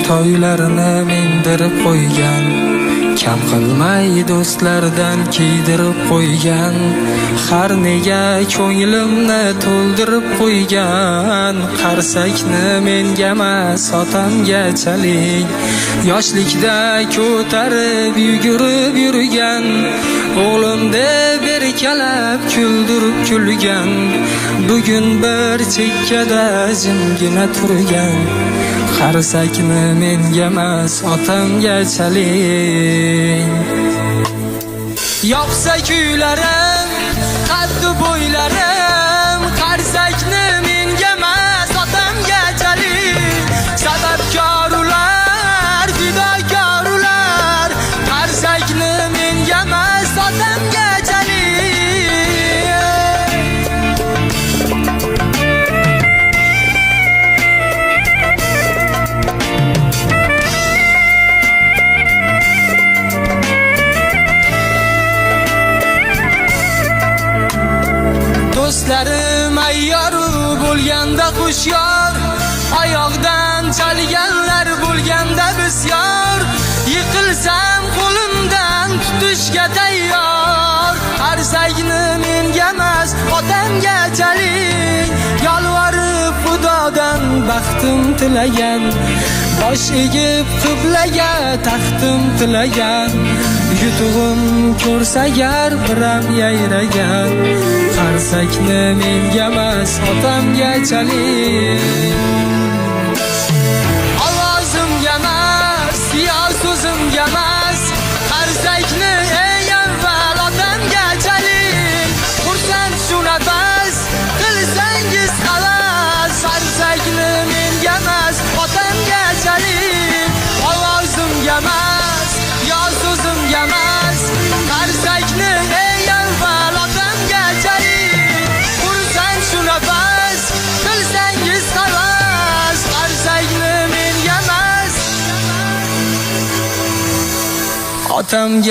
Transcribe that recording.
toylarini mindirib qo'ygan, kam qilmay do'stlardan kiydirib qo'ygan, har nega ko'nglimni to'ldirib qo'ygan. Qarsakni menga emas otamgachalik yoshlikda ko'tarib yugurib yurgan, o'g'lim deb erkalab kuldirib kulgan, bugun bir chekkada jimgina turgan. Qarsakni menga emas otamgachalik. Yoqsa kuylarim, qaddi bo'ylarim, qarsakni menga emas otamgachalik. Sababkor ular, fidokor ular, qarsakni menga emas otamgachalik. Do'stlarim ayyoru bo'lganda xushyor, oyoqdan chalganlar bo'lganda bisyor, yiqilsam qo'limdan tutishga tayyor. Qarsakni menga emas otamgachalik, yolvorib xudodan baxtim tilagan, bosh egib qiblaga taxtim tilagan, yutug'im ko'rsa gar biram yayragan. Qarsakni menga emas otamgachalik. Ovozimga emas, yo so'zimga emas, qarsakni eng avval otamgachalik. Xursand shu nafas qilsangiz havas, qarsakni menga emas otamgachalik. Ovozimga emas, yo so'zimga emas, qarsakni eng avval otamgachalik. Xursand shu nafas qilsangiz havas, qarsakni menga emas otamgachalik.